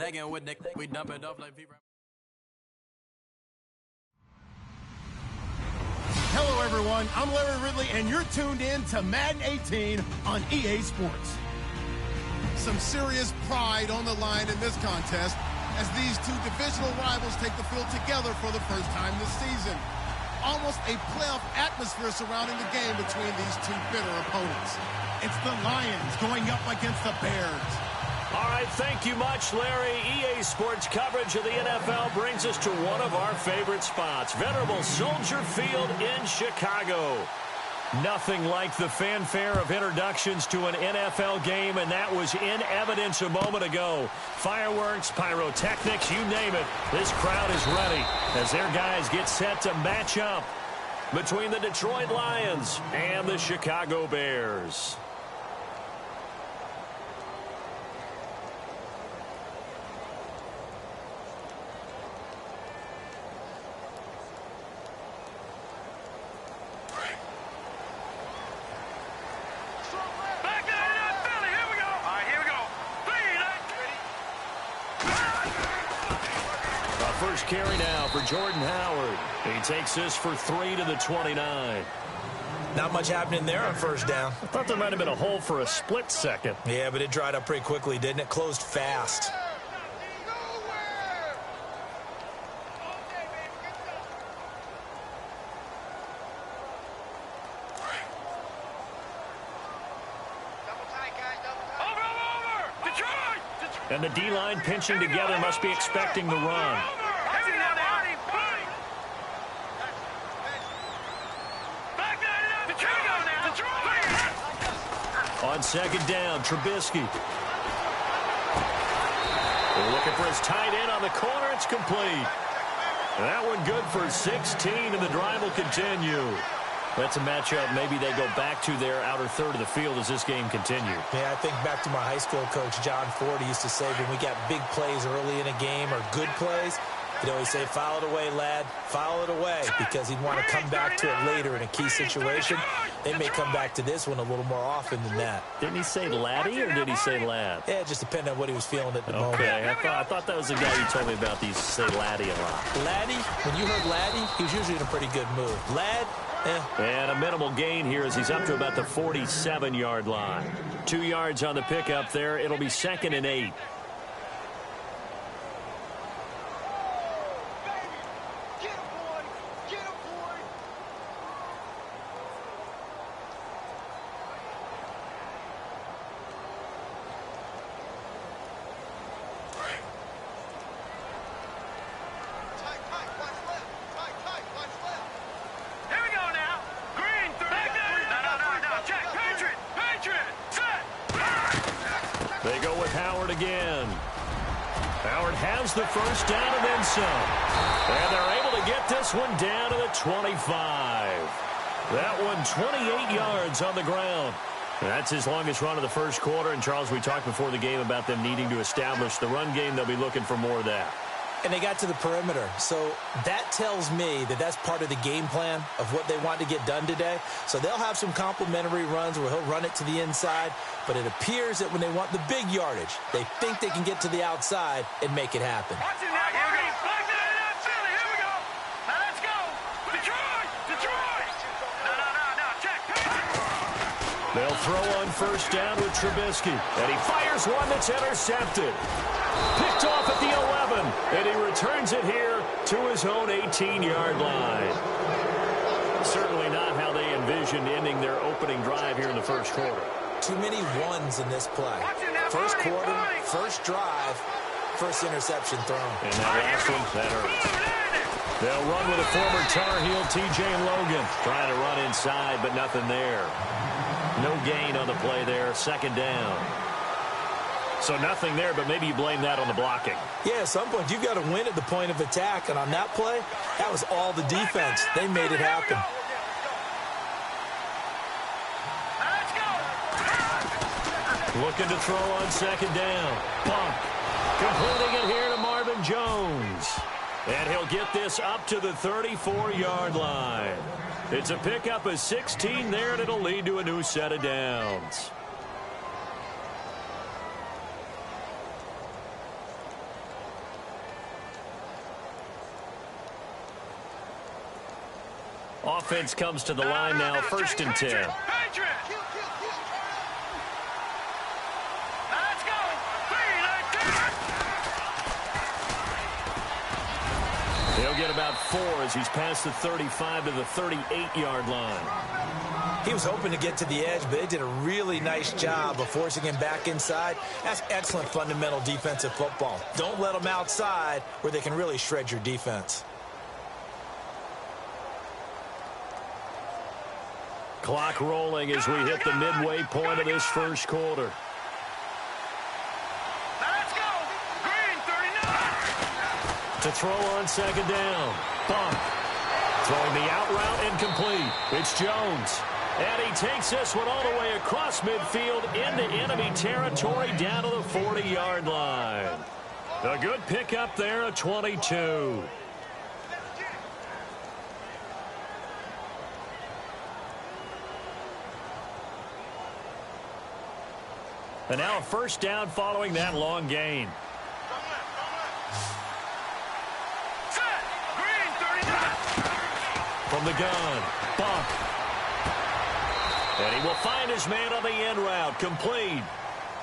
Dagging with Nick, we dump it off like fever. Hello, everyone. I'm Larry Ridley, and you're tuned in to Madden 18 on EA Sports. Some serious pride on the line in this contest as these two divisional rivals take the field together for the first time this season. Almost a playoff atmosphere surrounding the game between these two bitter opponents. It's the Lions going up against the Bears. All right, thank you much, Larry. EA Sports coverage of the NFL brings us to one of our favorite spots, venerable Soldier Field in Chicago. Nothing like the fanfare of introductions to an NFL game, and that was in evidence a moment ago. Fireworks, pyrotechnics, you name it. This crowd is ready as their guys get set to match up between the Detroit Lions and the Chicago Bears. First carry now for Jordan Howard. He takes this for 3 to the 29. Not much happening there on first down. I thought there might have been a hole for a split second. Yeah, but it dried up pretty quickly, didn't it? Closed fast. And the D-line pinching together must be expecting the run. On second down, Trubisky. They're looking for his tight end on the corner. It's complete. That one good for 16, and the drive will continue. That's a matchup maybe they go back to their outer third of the field as this game continues. Yeah, I think back to my high school coach, John Ford. He used to say when we got big plays early in a game or good plays, he'd always say, foul it away, lad, foul it away, because he'd want to come back to it later in a key situation. They may come back to this one a little more often than that. Didn't he say laddie or did he say lad? Yeah, it just depended on what he was feeling at the moment. Okay, I thought that was the guy you told me about. These say laddie a lot. Laddie, when you heard laddie, he was usually in a pretty good mood. Lad, And a minimal gain here as he's up to about the 47-yard line. 2 yards on the pickup there. It'll be 2nd and 8. They go with Howard again. Howard has the first down and then some. And they're able to get this one down to the 25. That one 28 yards on the ground. That's his longest run of the first quarter. And, Charles, we talked before the game about them needing to establish the run game. They'll be looking for more of that. And they got to the perimeter. So that tells me that that's part of the game plan of what they want to get done today. So they'll have some complimentary runs where he'll run it to the inside. But it appears that when they want the big yardage, they think they can get to the outside and make it happen. They'll throw on first down with Trubisky. And he fires one that's intercepted. Picked off at the 11. And he returns it here to his own 18-yard line. Certainly not how they envisioned ending their opening drive here in the first quarter. Too many ones in this play. First quarter, first drive, first interception thrown. And that last one, that hurts. They'll run with a former Tar Heel, T.J. Logan. Trying to run inside, but nothing there. No gain on the play there. Second down. So nothing there, but maybe you blame that on the blocking. Yeah, at some point, you've got to win at the point of attack. And on that play, that was all the defense. They made it happen. Looking to throw on second down. Pump. Completing it here to Marvin Jones. And he'll get this up to the 34-yard line. It's a pickup of 16 there, and it'll lead to a new set of downs. offense comes to the line now, 1st and 10. He'll get about 4 as he's past the 35 to the 38-yard line. He was hoping to get to the edge, but they did a really nice job of forcing him back inside. That's excellent fundamental defensive football. Don't let them outside where they can really shred your defense. Clock rolling as we hit the midway point of this first quarter. To throw on 2nd down. Bump. Throwing the out route incomplete. It's Jones. And he takes this one all the way across midfield into enemy territory down to the 40-yard line. A good pickup there at 22. And now a 1st down following that long gain. From the gun, Bump. And he will find his man on the end route, complete.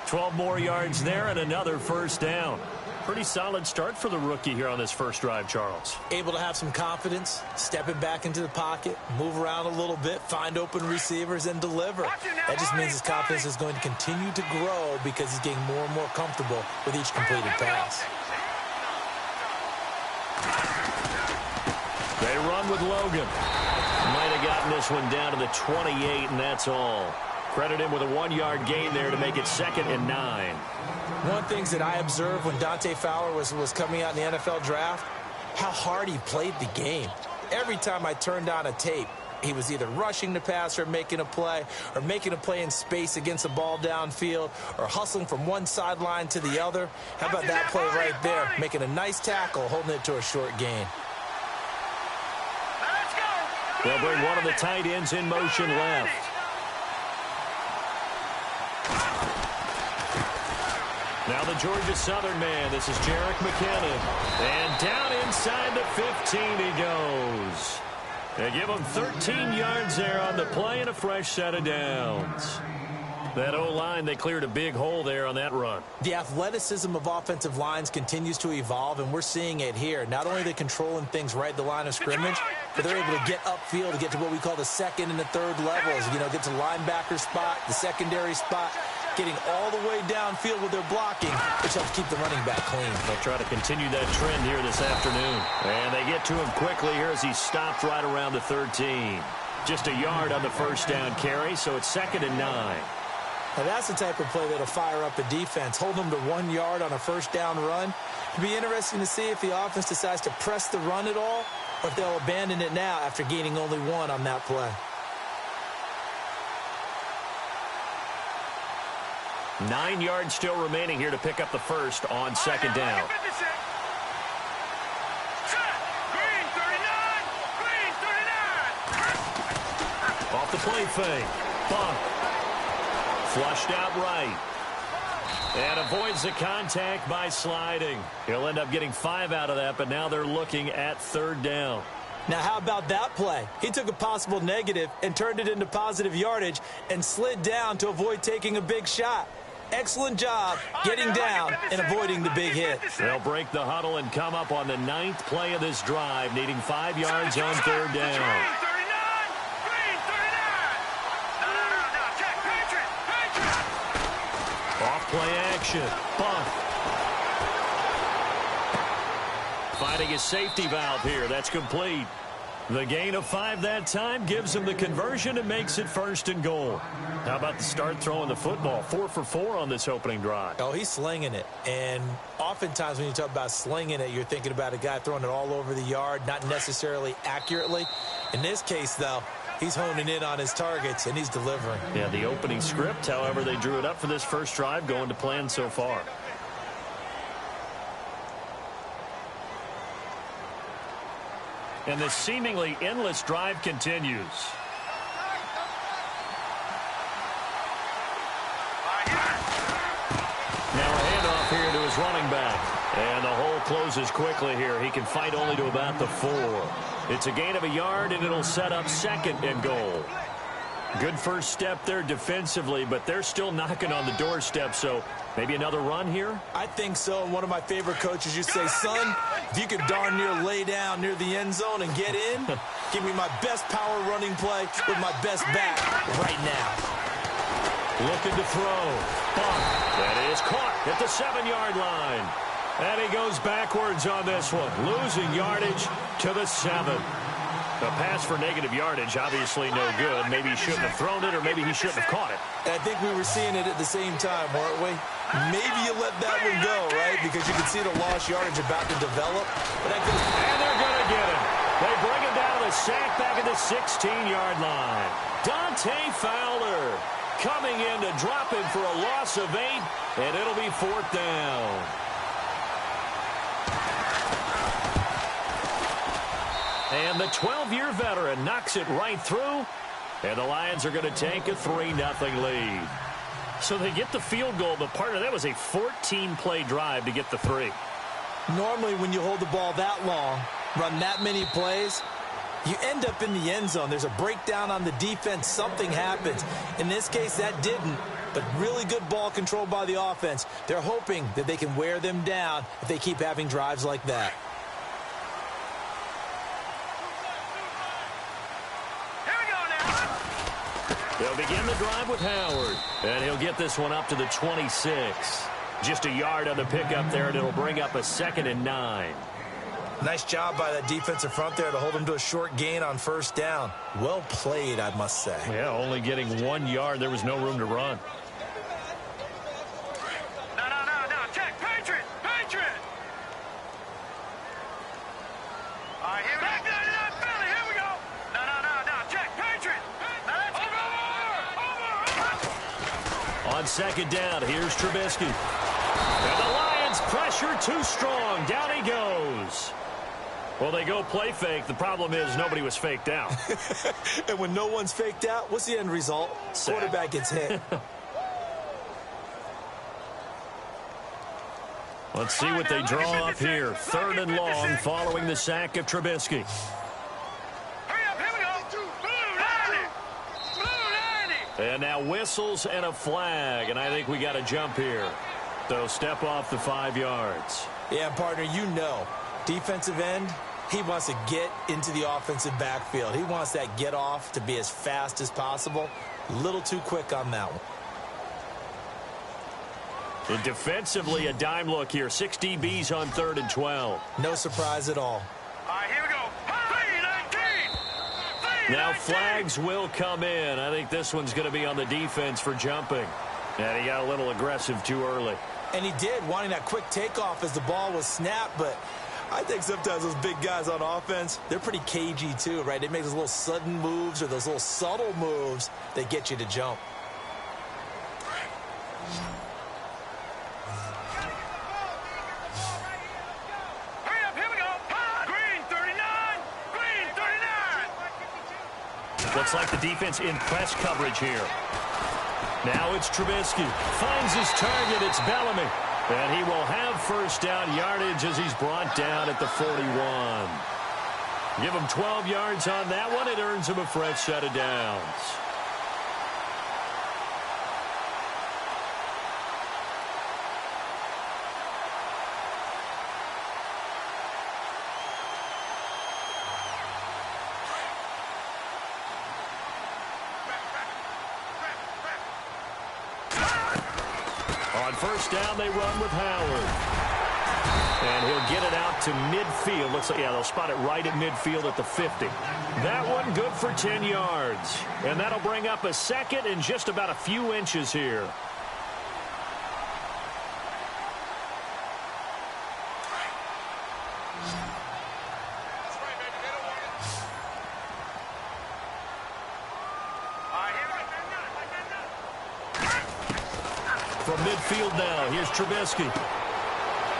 12 more yards there and another 1st down. Pretty solid start for the rookie here on this first drive, Charles. Able to have some confidence, stepping back into the pocket, move around a little bit, find open receivers, and deliver. That just means his confidence is going to continue to grow because he's getting more and more comfortable with each completed pass. They run with Logan. Might have gotten this one down to the 28, and that's all. Credit him with a 1-yard gain there to make it 2nd and 9. One of the things that I observed when Dante Fowler was coming out in the NFL draft, how hard he played the game. Every time I turned on a tape, he was either rushing the passer, making a play, or making a play in space against the ball downfield, or hustling from one sideline to the other. How about that play right there? Making a nice tackle, holding it to a short gain. They'll bring one of the tight ends in motion left. Now the Georgia Southern man. This is Jerick McKinnon. And down inside the 15 he goes. They give him 13 yards there on the play and a fresh set of downs. That O-line, they cleared a big hole there on that run. The athleticism of offensive lines continues to evolve, and we're seeing it here. Not only are they controlling things right at the line of scrimmage, but they're able to get upfield to get to what we call the 2nd and the 3rd levels. You know, get to linebacker spot, the secondary spot, getting all the way downfield with their blocking, which helps keep the running back clean. They'll try to continue that trend here this afternoon. And they get to him quickly here as he stopped right around the 13. Just a yard on the 1st down carry, so it's 2nd and 9. Now that's the type of play that'll fire up a defense. Hold them to 1 yard on a 1st down run. It'll be interesting to see if the offense decides to press the run at all, or if they'll abandon it now after gaining only 1 on that play. 9 yards still remaining here to pick up the 1st on 2nd down. Off the play fake. Bump. Flushed out right. And avoids the contact by sliding. He'll end up getting 5 out of that, but now they're looking at 3rd down. Now, how about that play? He took a possible negative and turned it into positive yardage and slid down to avoid taking a big shot. Excellent job getting down and avoiding the big hit. They'll break the huddle and come up on the 9th play of this drive, needing 5 yards on 3rd down. Off-play action. Bump. Finding his safety valve here. That's complete. The gain of 5 that time gives him the conversion and makes it 1st and goal. How about the start throwing the football? 4 for 4 on this opening drive. Oh, he's slinging it. And oftentimes when you talk about slinging it, you're thinking about a guy throwing it all over the yard, not necessarily accurately. In this case, though, he's honing in on his targets, and he's delivering. Yeah, the opening script, however, they drew it up for this first drive, going to plan so far. And the seemingly endless drive continues. Now a handoff here to his running back. And the whole closes quickly here. He can fight only to about the 4. It's a gain of a yard, and it'll set up 2nd and goal. Good first step there defensively, but they're still knocking on the doorstep, so maybe another run here? I think so. And one of my favorite coaches used to say, son, if you could darn near lay down near the end zone and get in, give me my best power running play with my best back right now. Looking to throw. That is caught at the 7-yard line. And he goes backwards on this one, losing yardage to the 7. The pass for negative yardage, obviously no good. Maybe he shouldn't have thrown it, or maybe he shouldn't have caught it. And I think we were seeing it at the same time, weren't we? Maybe you let that one go, right? Because you can see the lost yardage about to develop. But that goes. And they're going to get him. They bring him down to the sack back at the 16-yard line. Dante Fowler coming in to drop him for a loss of 8, and it'll be 4th down. And the 12-year veteran knocks it right through, and the Lions are going to take a 3-0 lead. So they get the field goal, but part of that was a 14-play drive to get the 3. Normally, when you hold the ball that long, run that many plays, you end up in the end zone. There's a breakdown on the defense. Something happens. In this case, that didn't, but really good ball control by the offense. They're hoping that they can wear them down if they keep having drives like that. They'll begin the drive with Howard, and he'll get this one up to the 26. Just a yard on the pickup there, and it'll bring up a 2nd and 9. Nice job by that defensive front there to hold him to a short gain on 1st down. Well played, I must say. Yeah, only getting 1 yard. There was no room to run. No, check, Patriot! All right, here we go. Philly, here we go. No, check, Patriot! On 2nd down, here's Trubisky. And the Lions pressure too strong. Down he goes. Well, they go play fake. The problem is nobody was faked out. And when no one's faked out, what's the end result? Sack. Quarterback gets hit. Let's see what they draw up here. 3rd and long following the sack of Trubisky. Hurry up, here we go. Blue 90. And now whistles and a flag, and I think we got to jump here. They'll step off the 5 yards. Yeah, partner, you know, defensive end, he wants to get into the offensive backfield. He wants that get off to be as fast as possible. A little too quick on that one. And defensively, a dime look here. 6 DBs on 3rd and 12. No surprise at all. All right, here we go. 3-19. Now flags will come in. I think this one's going to be on the defense for jumping. And he got a little aggressive too early. And he did, wanting that quick takeoff as the ball was snapped, but I think sometimes those big guys on offense, they're pretty cagey too, right? They make those little sudden moves or those little subtle moves that get you to jump. Hurry up, here we go. Green 39. Looks like the defense in press coverage here. Now it's Trubisky. Finds his target. It's Bellamy. And he will have 1st down yardage as he's brought down at the 41. Give him 12 yards on that one. It earns him a fresh set of downs. On 1st down, they run with Howard. And he'll get it out to midfield. Looks like, yeah, they'll spot it right at midfield at the 50. That one good for 10 yards. And that'll bring up a 2nd and just about a few inches here. From midfield now, here's Trubisky.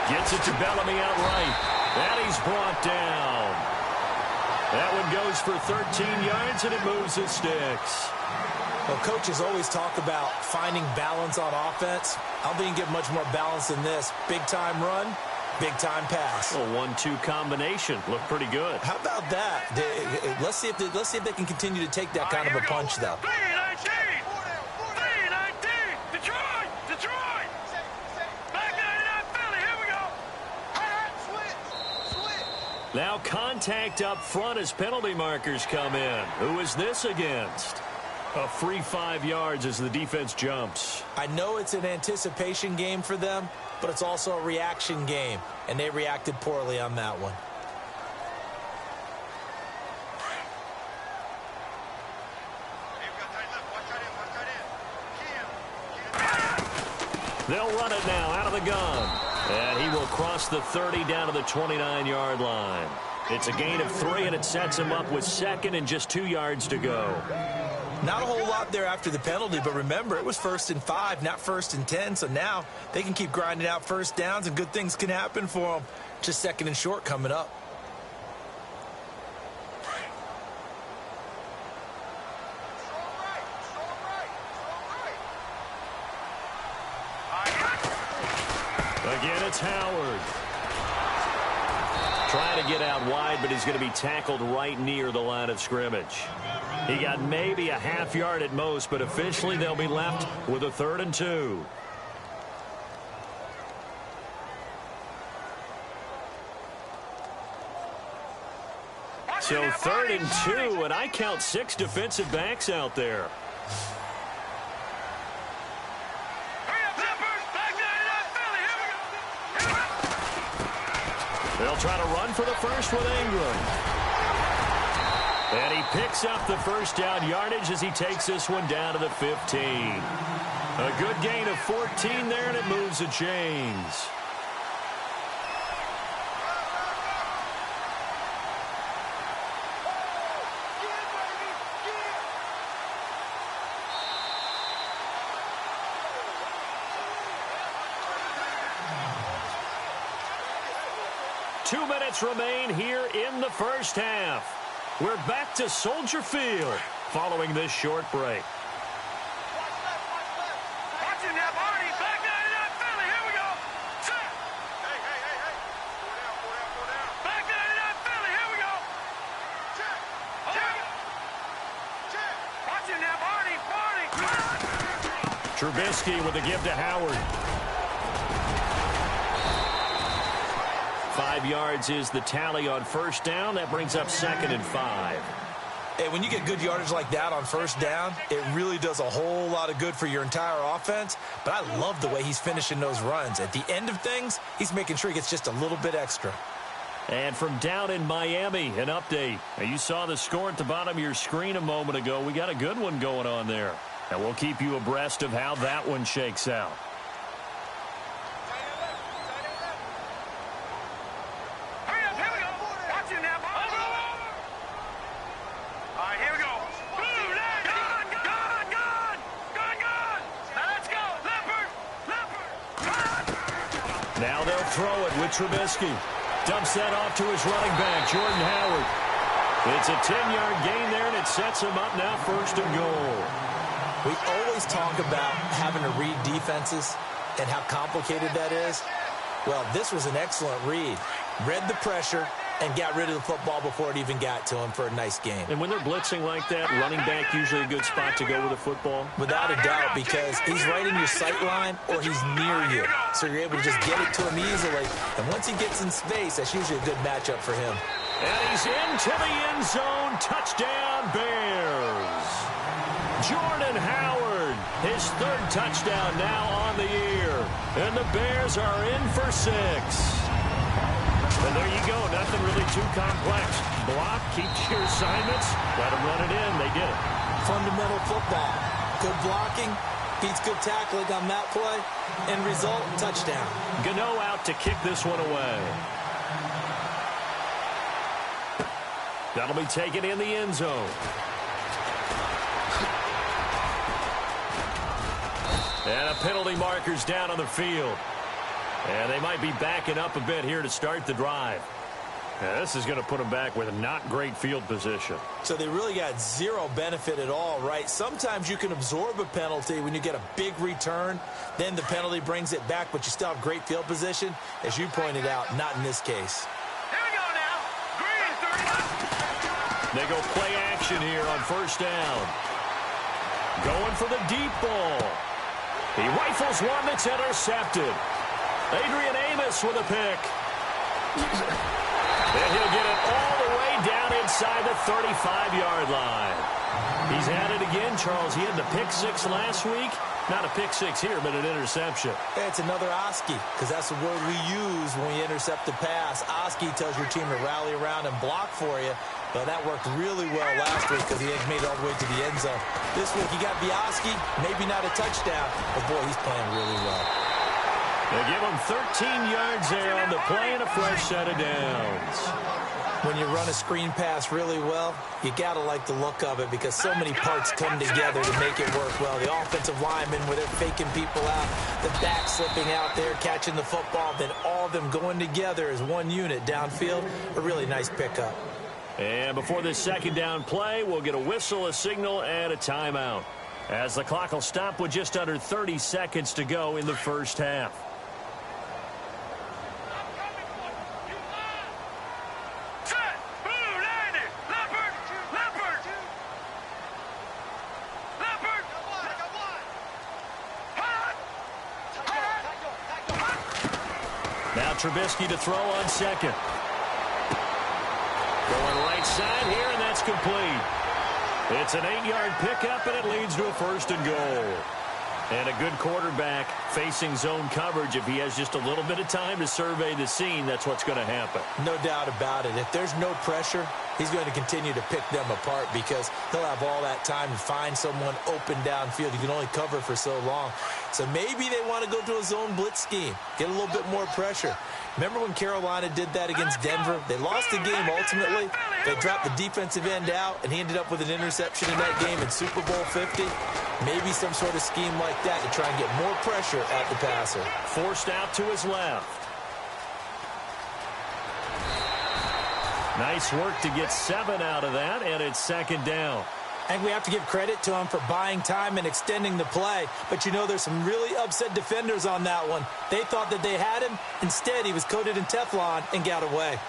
Gets it to Bellamy outright. And he's brought down. That one goes for 13 yards, and it moves the sticks. Well, coaches always talk about finding balance on offense. I don't think you can get much more balance than this. Big-time run, Big-time pass. A 1-2 combination. Looked pretty good. How about that? Let's see if they can continue to take that kind of a punch, though. 319! Detroit! Back 99 Philly, here we go! Switch! Now contact up front as penalty markers come in. Who is this against? A free 5 yards as the defense jumps. I know it's an anticipation game for them, but it's also a reaction game, and they reacted poorly on that one. They'll run it now out of the gun. And he will cross the 30 down to the 29-yard line. It's a gain of 3, and it sets him up with 2nd and just 2 yards to go. Not a whole lot there after the penalty, but remember, it was 1st and 5, not 1st and 10, so now they can keep grinding out first downs, and good things can happen for them. Just 2nd and short coming up. Again, it's Howard. Trying to get out wide, but he's going to be tackled right near the line of scrimmage. He got maybe a half yard at most, but officially they'll be left with a 3rd and 2. So 3rd and 2, and I count 6 defensive backs out there. They'll try to run for the first with Ingram. And he picks up the first down yardage as he takes this one down to the 15. A good gain of 14 there, and it moves the chains. Two minutes remain here in the first half. We're back to Soldier Field following this short break. Watching that body, back 99 Philly, here we go. Check. Hey. Four down. Back 99 Philly, here we go. Check. Watching that body. Trubisky with the give to Howard. 5 yards is the tally on first down. That brings up 2nd and 5. Hey, when you get good yardage like that on first down, it really does a whole lot of good for your entire offense. But I love the way he's finishing those runs. At the end of things, he's making sure he gets just a little bit extra. And from down in Miami, an update. Now, you saw the score at the bottom of your screen a moment ago. We got a good one going on there. And we'll keep you abreast of how that one shakes out. Now they'll throw it with Trubisky. Dumps that off to his running back, Jordan Howard. It's a 10-yard gain there, and it sets him up now 1st and goal. We always talk about having to read defenses and how complicated that is. Well, this was an excellent read. Read the pressure and got rid of the football before it even got to him for a nice game. And when they're blitzing like that, running back usually a good spot to go with the football? Without a doubt, because he's right in your sight line or he's near you. So you're able to just get it to him easily. And once he gets in space, that's usually a good matchup for him. And he's into the end zone. Touchdown, Bears. Jordan Howard, his 3rd touchdown now on the year. And the Bears are in for 6. And there you go. Nothing really too complex. Block, keep your assignments, let them run it in. They did it. Fundamental football. Good blocking, beats good tackling on that play. End result, touchdown. Gano out to kick this one away. That'll be taken in the end zone. And a penalty marker's down on the field. And they might be backing up a bit here to start the drive. Yeah, this is going to put them back with not great field position. So they really got zero benefit at all, right? Sometimes you can absorb a penalty when you get a big return. Then the penalty brings it back, but you still have great field position. As you pointed out, not in this case. Here we go now. Green, 30. They go play action here on first down. Going for the deep ball. He rifles one that's intercepted. Adrian Amos with a pick. And he'll get it all the way down inside the 35-yard line. He's at it again, Charles. He had the pick six last week. Not a pick six here, but an interception. It's another Oski, because that's the word we use when we intercept the pass. Oski tells your team to rally around and block for you. But that worked really well last week because he had made it all the way to the end zone. This week, he got Oski, maybe not a touchdown, but boy, he's playing really well. They give him 13 yards there on the play and a fresh set of downs. When you run a screen pass really well, you got to like the look of it because so many parts come together to make it work well. The offensive linemen, where they're faking people out, the back slipping out there, catching the football, then all of them going together as one unit downfield. A really nice pickup. And before this second down play, we'll get a whistle, a signal, and a timeout, as the clock will stop with just under 30 seconds to go in the first half. Now Trubisky to throw on second. Going right side here, and that's complete. It's an 8-yard pickup, and it leads to a first and goal. And a good quarterback facing zone coverage. If he has just a little bit of time to survey the scene, that's what's going to happen. No doubt about it. If there's no pressure, he's going to continue to pick them apart because he'll have all that time to find someone open downfield. You can only cover for so long. So maybe they want to go to a zone blitz scheme, get a little bit more pressure. Remember when Carolina did that against Denver? They lost the game ultimately. They dropped the defensive end out, and he ended up with an interception in that game in Super Bowl 50. Maybe some sort of scheme like that to try and get more pressure at the passer. Forced out to his left. Nice work to get 7 out of that, and it's second down. I think we have to give credit to him for buying time and extending the play. But, you know, there's some really upset defenders on that one. They thought that they had him. Instead, he was coated in Teflon and got away.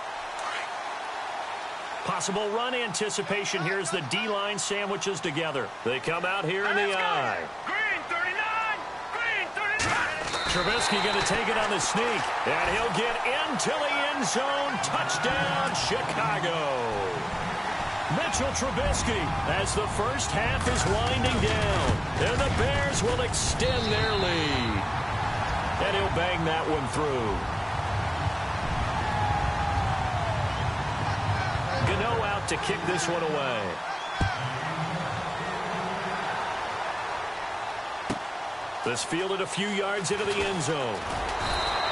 Possible run anticipation here as the D-line sandwiches together. They come out here in the eye. Green, 39. Green, 39. Trubisky going to take it on the sneak. And he'll get into the end zone. Touchdown, Chicago. Mitchell Trubisky as the first half is winding down. And the Bears will extend their lead. And he'll bang that one through. Gano out to kick this one away. This fielded a few yards into the end zone.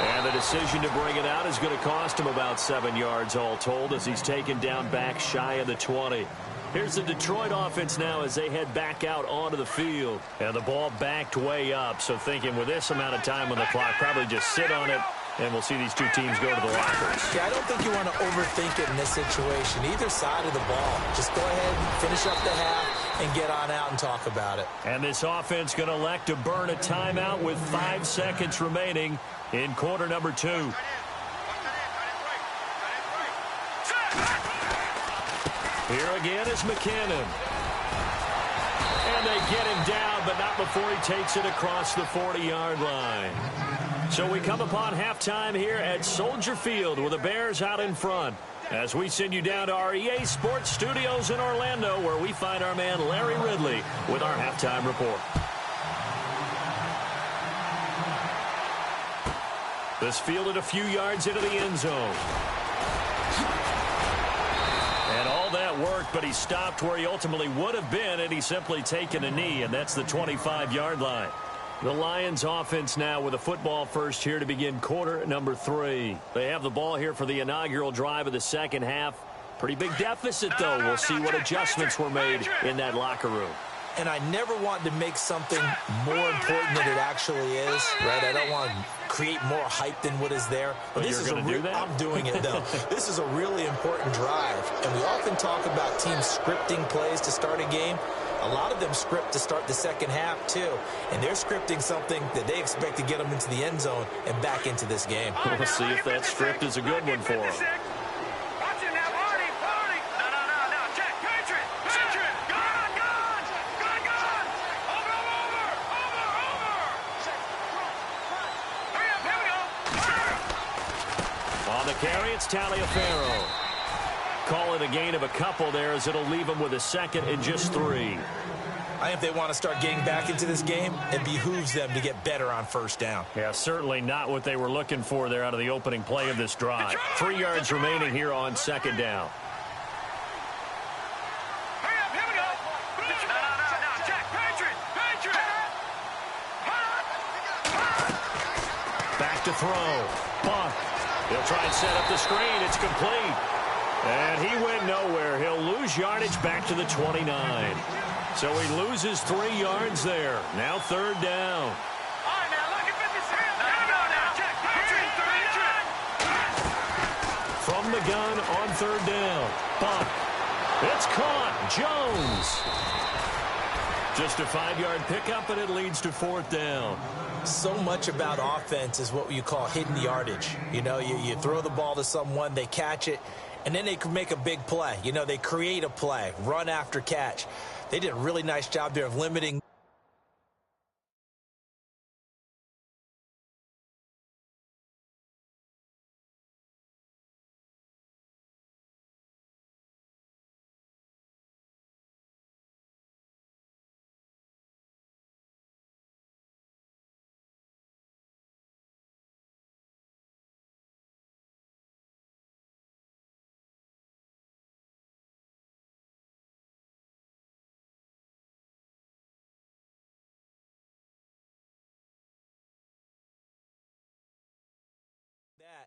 And the decision to bring it out is going to cost him about 7 yards all told as he's taken down back shy of the 20. Here's the Detroit offense now as they head back out onto the field. And the ball backed way up. So thinking with this amount of time on the clock, probably just sit on it. And we'll see these two teams go to the lockers. Yeah, I don't think you want to overthink it in this situation. Either side of the ball. Just go ahead and finish up the half and get on out and talk about it. And this offense going to elect to burn a timeout with 5 seconds remaining in quarter number 2. Here again is McKinnon. And they get him down, but not before he takes it across the 40-yard line. So we come upon halftime here at Soldier Field with the Bears out in front. As we send you down to our EA Sports Studios in Orlando, where we find our man Larry Ridley with our halftime report. This fielded a few yards into the end zone. And all that worked, but he stopped where he ultimately would have been had he simply taken a knee, and that's the 25-yard line. The Lions offense now with a football first here to begin quarter number 3. They have the ball here for the inaugural drive of the second half. Pretty big deficit, though. We'll see what adjustments were made in that locker room. and I never want to make something more important than it actually is, right? I don't want to create more hype than what is there. But this you're is going to do that? I'm doing it, though. This is a really important drive, and we often talk about teams scripting plays to start a game. A lot of them script to start the second half, too. And they're scripting something that they expect to get them into the end zone and back into this game. We'll see if that script is a good one for them. On the carry, it's Taliaferro. Call it a gain of a couple there as it'll leave them with a second and just 3. I think if they want to start getting back into this game, it behooves them to get better on first down. Yeah, certainly not what they were looking for there out of the opening play of this drive. 3 yards remaining here on second down. Back to throw. Buck. He'll try and set up the screen. It's complete. And he went nowhere. He'll lose yardage back to the 29. So he loses 3 yards there. Now third down. From the gun on third down. Buck. It's caught. Jones. Just a 5-yard pickup, and it leads to fourth down. So much about offense is what you call hidden yardage. You know, you throw the ball to someone, they catch it, and then they can make a big play. You know, they create a play, run after catch. They did a really nice job there of limiting.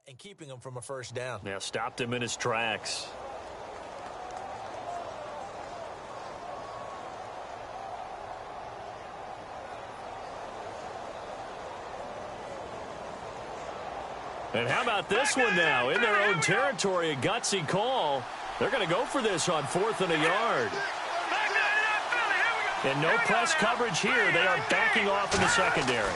And keeping him from a first down. Now stopped him in his tracks. And how about this one now? In their own territory, a gutsy call. They're going to go for this on 4th and a yard. And no press coverage here. They are backing off in the secondary.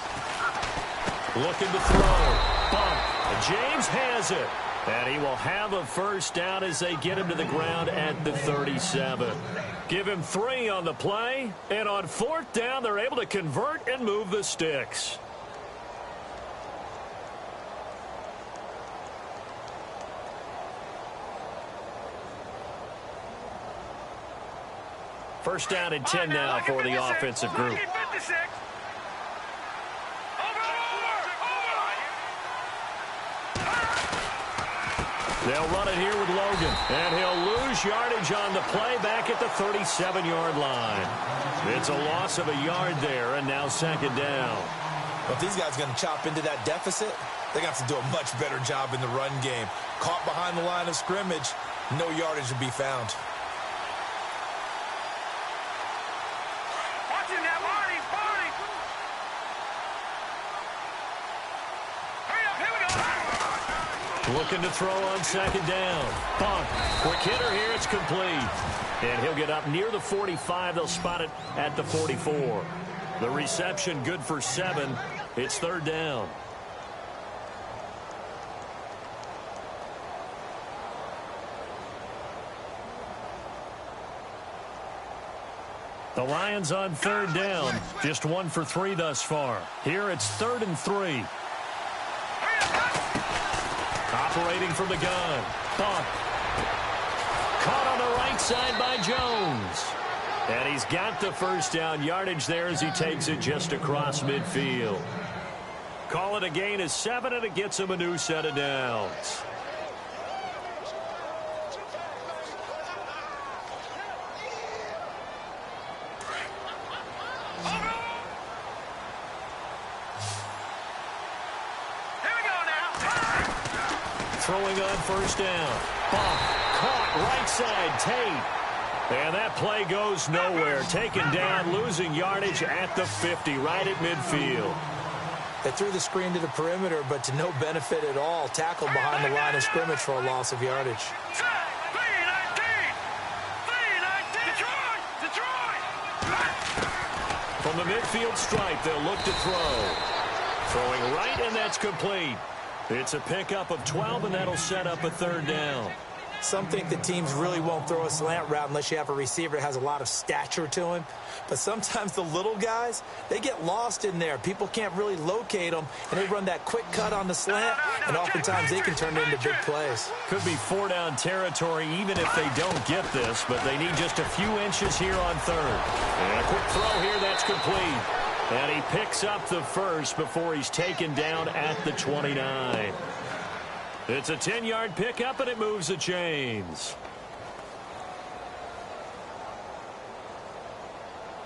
Looking to throw. Bump. James has it. And he will have a first down as they get him to the ground at the 37. Give him 3 on the play. And on 4th down, they're able to convert and move the sticks. First down and 10 now for the offensive group. They'll run it here with Logan, and he'll lose yardage on the play back at the 37-yard line. It's a loss of a yard there, and now second down. Well, if these guys are going to chop into that deficit, they're going to have to do a much better job in the run game. Caught behind the line of scrimmage, no yardage to be found. Looking to throw on second down. Bump. Quick hitter here. It's complete. And he'll get up near the 45. They'll spot it at the 44. The reception good for 7. It's third down. The Lions on third down. Just 1 for 3 thus far. Here it's 3rd and 3. Operating from the gun. Bump. Caught on the right side by Jones. And he's got the first down yardage there as he takes it just across midfield. Call it a gain of 7, and it gets him a new set of downs. Throwing on first down. Bump. Caught right side. Tate. And that play goes nowhere. Taken down, losing yardage at the 50, right at midfield. They threw the screen to the perimeter, but to no benefit at all. Tackled behind the line of scrimmage for a loss of yardage. From the midfield stripe, they'll look to throw. Throwing right, and that's complete. It's a pickup of 12, and that'll set up a third down. Some think that teams really won't throw a slant route unless you have a receiver that has a lot of stature to him. But sometimes the little guys, they get lost in there. People can't really locate them, and they run that quick cut on the slant, and oftentimes they can turn it into big plays. Could be 4-down territory even if they don't get this, but they need just a few inches here on third. And a quick throw here, that's complete. And he picks up the first before he's taken down at the 29. It's a 10-yard pickup, and it moves the chains.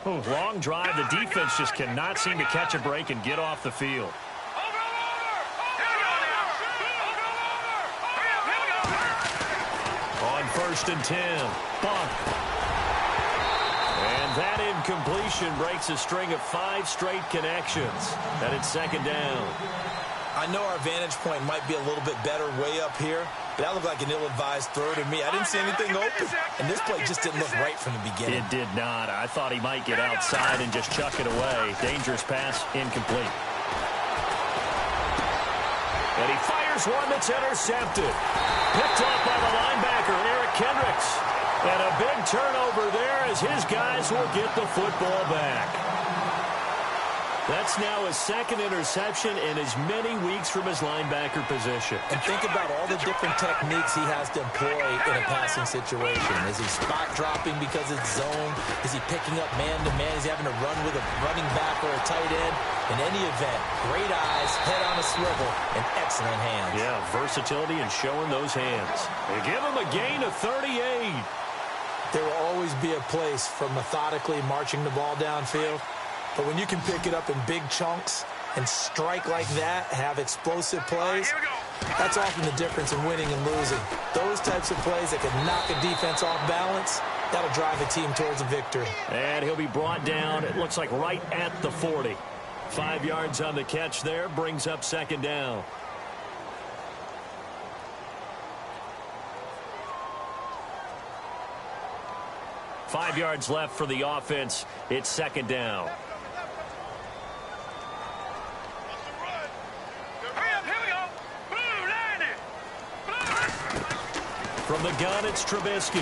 Long drive. The defense just cannot seem to catch a break and get off the field. On 1st and 10. Bump. And that incompletion breaks a string of 5 straight connections. And it's 2nd down. I know our vantage point might be a little bit better way up here, but that looked like an ill-advised throw to me. I didn't see anything open, and this play just didn't look right from the beginning. It did not. I thought he might get outside and just chuck it away. Dangerous pass, incomplete. And he fires one that's intercepted. Picked off by the linebacker, Eric Kendricks. And a big turnover there as his guys will get the football back. That's now his 2nd interception in as many weeks from his linebacker position. And think about all the different techniques he has to employ in a passing situation. Is he spot dropping because it's zone? Is he picking up man-to-man? Is he having to run with a running back or a tight end? In any event, great eyes, head on a swivel, and excellent hands. Yeah, versatility and showing those hands. They give him a gain of 38. There will always be a place for methodically marching the ball downfield. But when you can pick it up in big chunks and strike like that, have explosive plays, that's often the difference in winning and losing. Those types of plays that can knock a defense off balance, that'll drive a team towards a victory. And he'll be brought down, it looks like right at the 40. 5 yards on the catch there, brings up 2nd down. Five yards left for the offense. It's 2nd down. From the gun, it's Trubisky.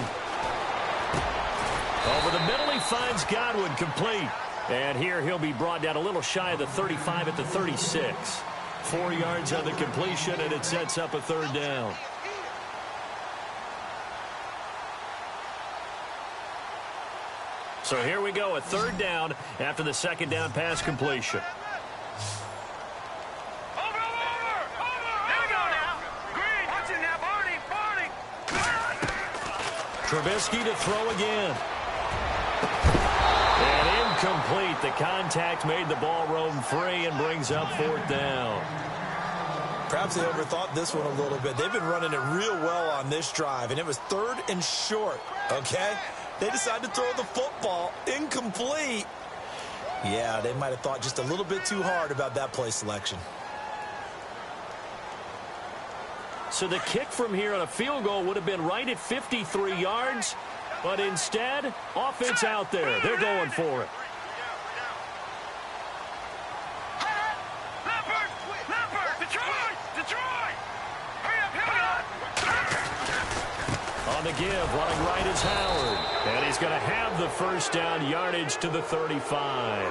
Over the middle, he finds Godwin, complete. And here he'll be brought down a little shy of the 35 at the 36. 4 yards on the completion, and it sets up a 3rd down. So here we go, a 3rd down after the 2nd down pass completion. Trubisky to throw again. And incomplete. The contact made the ball roam free and brings up 4th down. Perhaps they overthought this one a little bit. They've been running it real well on this drive, and it was 3rd and short, okay? They decided to throw the football. Incomplete. Yeah, they might have thought just a little bit too hard about that play selection. So the kick from here on a field goal would have been right at 53 yards, but instead, offense out there. They're going for it. On the give, running right is Howard. And he's going to have the 1st down, yardage to the 35.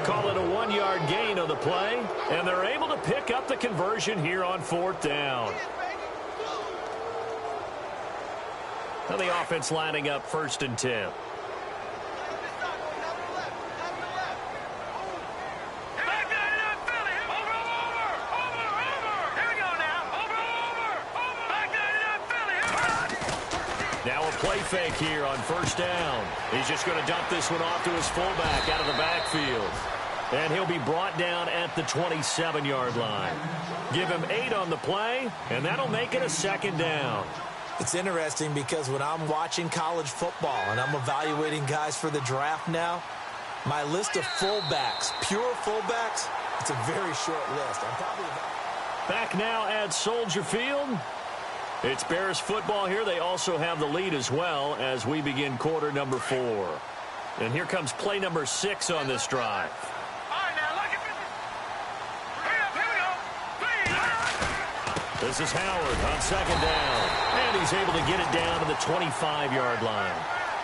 Call it a 1-yard gain on the play, and they're able to pick up the conversion here on 4th down. Now the offense lining up 1st and 10. Now a play fake here on 1st down. He's just going to dump this one off to his fullback out of the backfield. And he'll be brought down at the 27-yard line. Give him 8 on the play, and that'll make it a 2nd down. It's interesting because when I'm watching college football and I'm evaluating guys for the draft now, my list of fullbacks, pure fullbacks, it's a very short list. I'm probably back now at Soldier Field. It's Bears football here. They also have the lead as well as we begin quarter number 4. And here comes play number 6 on this drive. This is Howard on second down. And he's able to get it down to the 25-yard line.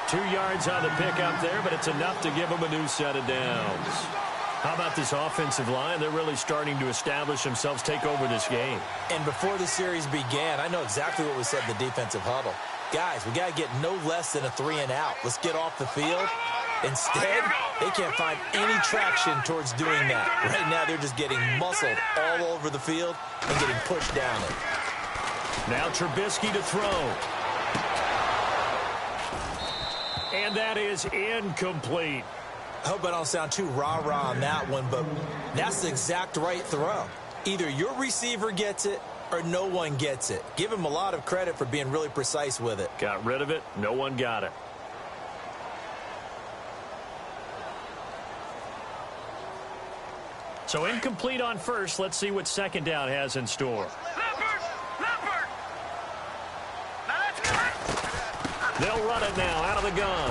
2 yards on the pickup there, but it's enough to give him a new set of downs. How about this offensive line? They're really starting to establish themselves, take over this game. And before the series began, I know exactly what was said in the defensive huddle. Guys, we got to get no less than a 3-and-out. Let's get off the field. Instead, they can't find any traction towards doing that. Right now, they're just getting muscled all over the field and getting pushed down it. Now Trubisky to throw. And that is incomplete. I hope I don't sound too rah-rah on that one, but that's the exact right throw. Either your receiver gets it or no one gets it. Give him a lot of credit for being really precise with it. Got rid of it. No one got it. So incomplete on first. Let's see what second down has in store. They'll run it now out of the gun.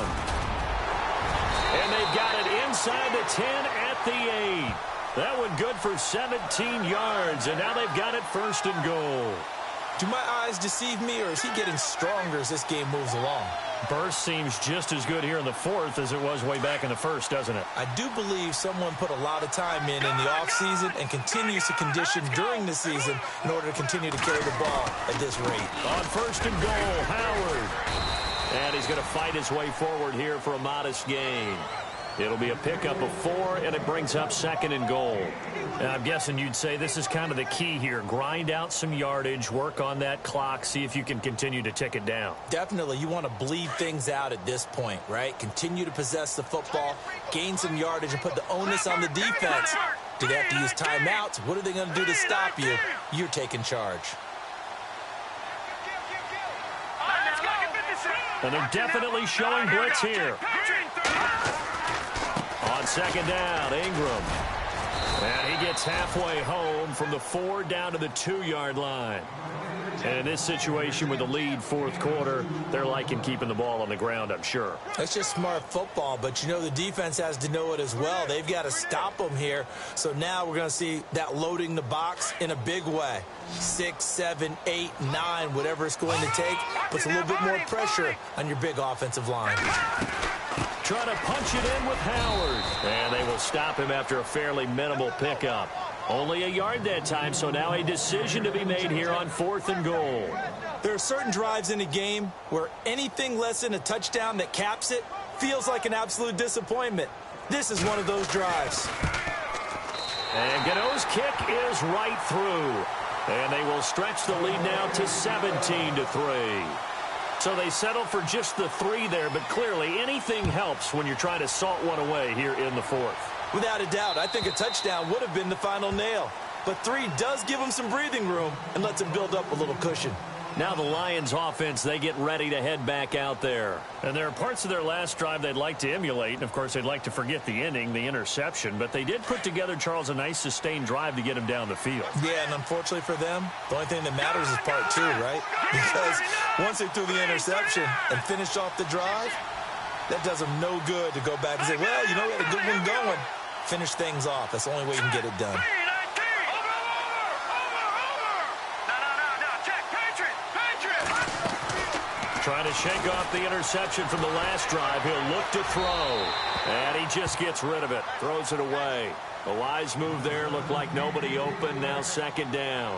And they've got it inside the 10 at the 8. That one good for 17 yards, and now they've got it first and goal. Do my eyes deceive me, or is he getting stronger as this game moves along? Burst seems just as good here in the 4th as it was way back in the 1st, doesn't it? I do believe someone put a lot of time in the offseason and continues to condition during the season in order to continue to carry the ball at this rate. On first and goal, Howard. And he's going to fight his way forward here for a modest gain. It'll be a pickup of 4, and it brings up second and goal. And I'm guessing you'd say this is kind of the key here. Grind out some yardage, work on that clock, see if you can continue to tick it down. Definitely. You want to bleed things out at this point, right? Continue to possess the football, gain some yardage, and put the onus on the defense. Do they have to use timeouts? What are they going to do to stop you? You're taking charge. And they're definitely showing blitz here. On second down, Ingram. And he gets halfway home from the 4 down to the 2-yard line. And in this situation with the lead 4th quarter, they're liking keeping the ball on the ground, I'm sure. That's just smart football, but you know the defense has to know it as well. They've got to stop them here. So now we're going to see that loading the box in a big way. 6, 7, 8, 9, whatever it's going to take, puts a little bit more pressure on your big offensive line. Trying to punch it in with Howard. And they will stop him after a fairly minimal pickup. Only a yard that time, so now a decision to be made here on 4th and goal. There are certain drives in a game where anything less than a touchdown that caps it feels like an absolute disappointment. This is one of those drives. And Gano's kick is right through. And they will stretch the lead now to 17-3. So they settle for just the 3 there, but clearly anything helps when you're trying to salt one away here in the 4th. Without a doubt, I think a touchdown would have been the final nail. But 3 does give them some breathing room and lets them build up a little cushion. Now the Lions offense, they get ready to head back out there. And there are parts of their last drive they'd like to emulate. And, of course, they'd like to forget the inning, the interception. But they did put together, Charles, a nice sustained drive to get him down the field. Yeah, and unfortunately for them, the only thing that matters is part 2, right? Because once they threw the interception and finished off the drive, that does them no good to go back and say, well, you know, we had a good one going. Finish things off. That's the only way you can get it done. Trying to shake off the interception from the last drive. He'll look to throw. And he just gets rid of it. Throws it away. A wise move there. Looked like nobody open. Now second down.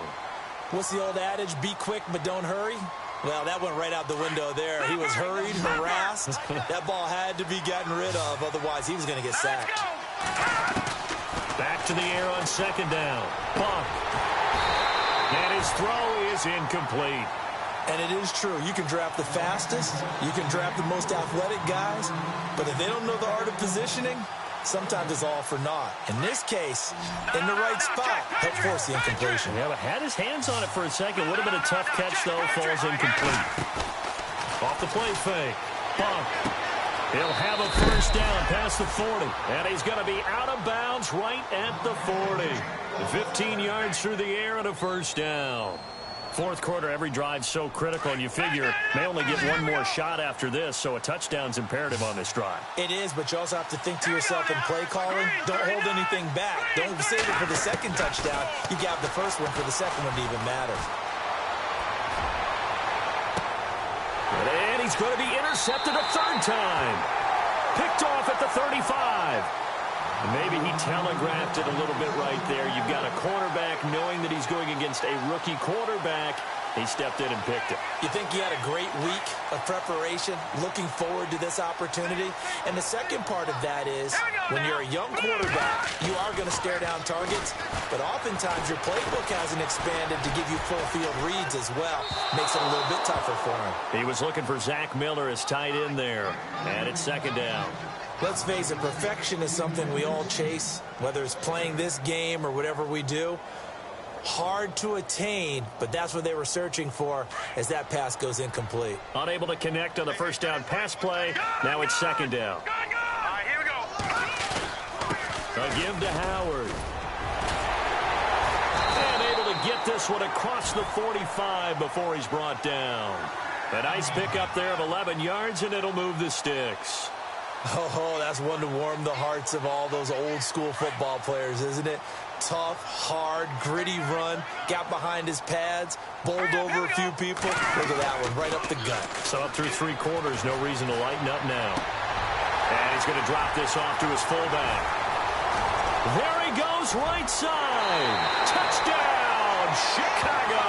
What's the old adage? Be quick, but don't hurry. Well, that went right out the window there. He was hurried, harassed. That ball had to be gotten rid of. Otherwise, he was going to get sacked. Back to the air on second down. Bump. And his throw is incomplete. And it is true. You can draft the fastest. You can draft the most athletic guys. But if they don't know the art of positioning, sometimes it's all for naught. In this case, in the right spot, helped force the incompletion. Yeah, but had his hands on it for a second. Would have been a tough catch, though. Falls incomplete. Off the play fake. Bump. He'll have a first down past the 40. And he's going to be out of bounds right at the 40. 15 yards through the air and a first down. Fourth quarter, every drive so critical, and you figure may only get one more shot after this, so a touchdown's imperative on this drive. It is, but you also have to think to yourself in play calling, don't hold anything back. Don't save it for the second touchdown. You got the first one for the second one to even matter. And he's going to be intercepted a third time. Picked off at the 35. Maybe he telegraphed it a little bit right there. You've got a cornerback knowing that he's going against a rookie quarterback. He stepped in and picked it. You think he had a great week of preparation, looking forward to this opportunity? And the second part of that is, when you're a young quarterback, you are going to stare down targets, but oftentimes your playbook hasn't expanded to give you full field reads as well. Makes it a little bit tougher for him. He was looking for Zach Miller as tight end there, and it's second down. Let's face it, perfection is something we all chase, whether it's playing this game or whatever we do. Hard to attain, but that's what they were searching for as that pass goes incomplete. Unable to connect on the first down pass play. Now it's second down. All right, here we go. A give to Howard. And able to get this one across the 45 before he's brought down. A nice pickup there of 11 yards, and it'll move the sticks. Oh, that's one to warm the hearts of all those old school football players, isn't it? Tough, hard, gritty run, got behind his pads, bowled over a few people. Look at that one, right up the gut. So up through three quarters, no reason to lighten up now. And he's going to drop this off to his fullback. There he goes, right side. Touchdown, Chicago.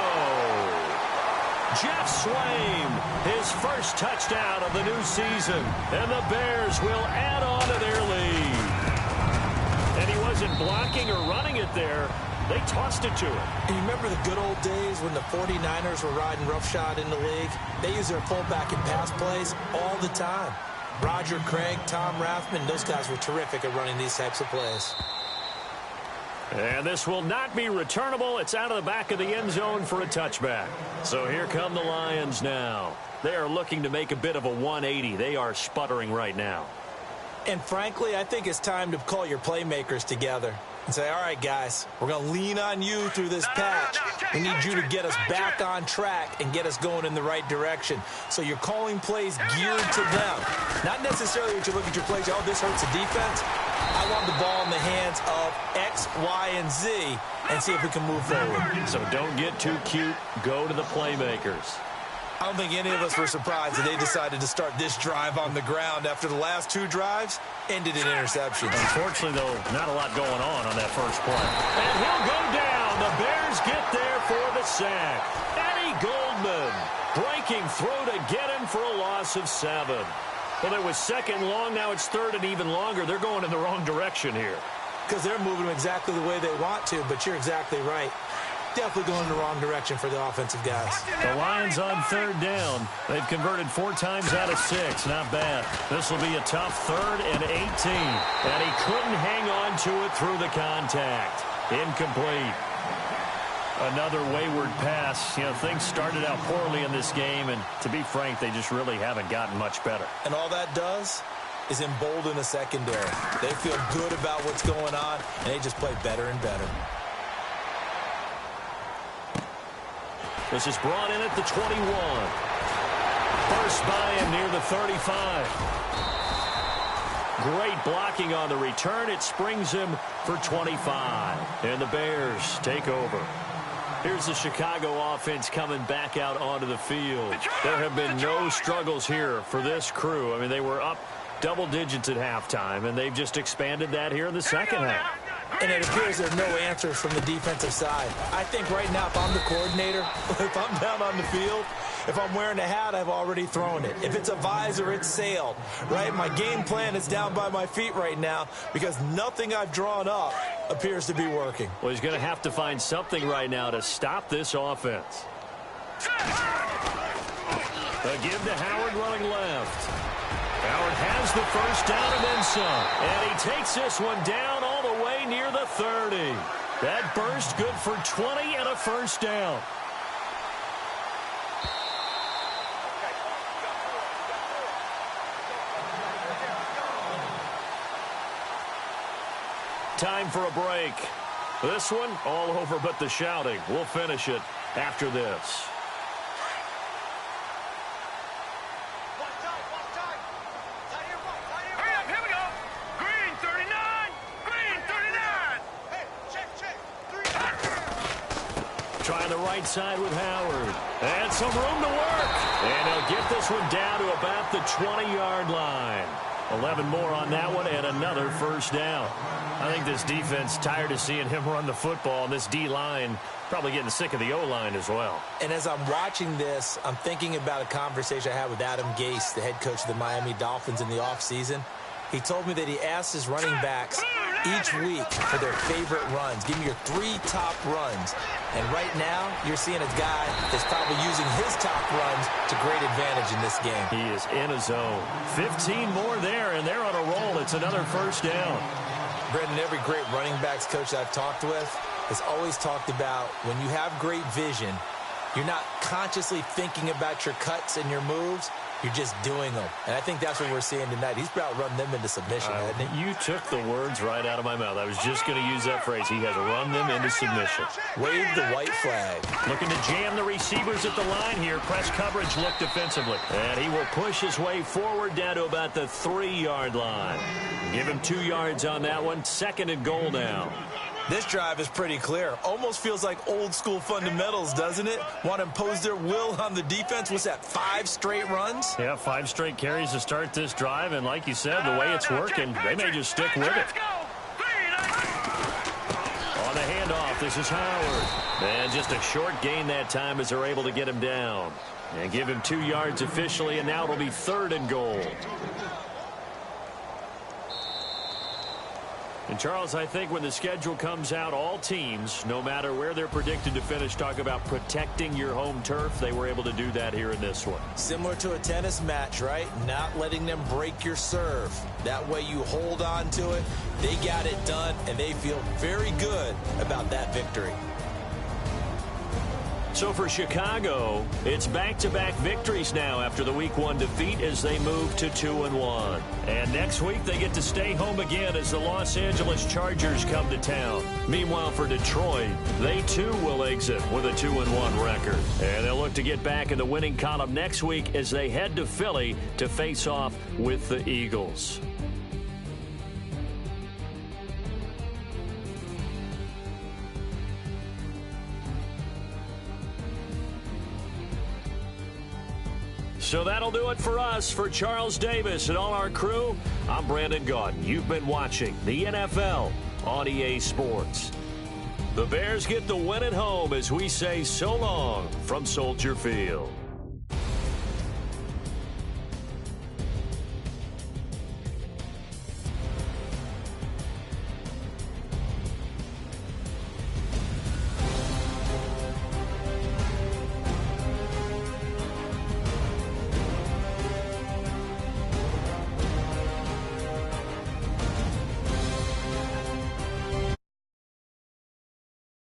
Jeff Swaim, his first touchdown of the new season. And the Bears will add on to their lead. And he wasn't blocking or running it there. They tossed it to him. And you remember the good old days when the 49ers were riding roughshod in the league? They used their fullback in pass plays all the time. Roger Craig, Tom Rathman, those guys were terrific at running these types of plays. And this will not be returnable. It's out of the back of the end zone for a touchback. So here come the Lions now. They are looking to make a bit of a 180. They are sputtering right now. And frankly, I think it's time to call your playmakers together and say, all right, guys, we're going to lean on you through this patch. We need you to get us back on track and get us going in the right direction. So you're calling plays geared to them. Not necessarily that you look at your plays, oh, this hurts the defense. I want the ball in the hands of X, Y, and Z and see if we can move forward. So don't get too cute. Go to the playmakers. I don't think any of us were surprised that they decided to start this drive on the ground after the last two drives ended in interceptions. Unfortunately, though, not a lot going on that first play. And he'll go down. The Bears get there for the sack. Eddie Goldman breaking through to get him for a loss of 7. Well, it was second long. Now it's third and even longer. They're going in the wrong direction here. Because they're moving exactly the way they want to, but you're exactly right. Definitely going in the wrong direction for the offensive guys. The Lions on third down. They've converted 4 times out of 6. Not bad. This will be a tough 3rd and 18. And he couldn't hang on to it through the contact. Incomplete. Another wayward pass. You know, things started out poorly in this game, and to be frank, they just really haven't gotten much better. And all that does is embolden the secondary. They feel good about what's going on, and they just play better and better. This is brought in at the 21. First by him near the 35. Great blocking on the return. It springs him for 25. And the Bears take over. Here's the Chicago offense coming back out onto the field. There have been no struggles here for this crew. I mean, they were up double digits at halftime, and they've just expanded that here in the second half. And it appears there are no answers from the defensive side. I think right now, if I'm the coordinator, if I'm down on the field, if I'm wearing a hat, I've already thrown it. If it's a visor, it's sailed, right? My game plan is down by my feet right now because nothing I've drawn up appears to be working. Well, he's going to have to find something right now to stop this offense. A give to Howard running left. Howard has gains the first down and then some. And he takes this one down all the way near the 30. That burst good for 20 and a first down. Time for a break. This one all over but the shouting. We'll finish it after this. Trying the right side with Howard. And some room to work. And he'll get this one down to about the 20-yard line. 11 more on that one and another first down. I think this defense tired of seeing him run the football, and this D-line probably getting sick of the O-line as well. And as I'm watching this, I'm thinking about a conversation I had with Adam Gase, the head coach of the Miami Dolphins in the offseason. He told me that he asked his running backs each week for their favorite runs. Give me your 3 top runs. And right now, you're seeing a guy that's probably using his top runs to great advantage in this game. He is in a zone. 15 more there, and they're on a roll. It's another first down. Brendan, every great running backs coach I've talked with has always talked about when you have great vision, you're not consciously thinking about your cuts and your moves. You're just doing them. And I think that's what we're seeing tonight. He's about run them into submission, hasn't he? You took the words right out of my mouth. I was just going to use that phrase. He has run them into submission. Wave the white flag. Looking to jam the receivers at the line here. Press coverage look defensively. And he will push his way forward down to about the 3-yard line. Give him 2 yards on that one. 2nd and goal now. This drive is pretty clear. Almost feels like old school fundamentals, doesn't it? Want to impose their will on the defense. What's that, 5 straight runs? Yeah, 5 straight carries to start this drive. And like you said, the way it's working, they may just stick with it. On the handoff, this is Howard. And just a short gain that time as they're able to get him down. And give him 2 yards officially, and now it'll be 3rd and goal. And, Charles, I think when the schedule comes out, all teams, no matter where they're predicted to finish, talk about protecting your home turf. They were able to do that here in this one. Similar to a tennis match, right? Not letting them break your serve. That way you hold on to it. They got it done, and they feel very good about that victory. So for Chicago, it's back-to-back victories now after the Week 1 defeat as they move to 2-1. And next week they get to stay home again as the Los Angeles Chargers come to town. Meanwhile for Detroit, they too will exit with a 2-1 record. And they'll look to get back in the winning column next week as they head to Philly to face off with the Eagles. So that'll do it for us. For Charles Davis and all our crew, I'm Brandon Gaudin. You've been watching the NFL on EA Sports. The Bears get the win at home as we say so long from Soldier Field.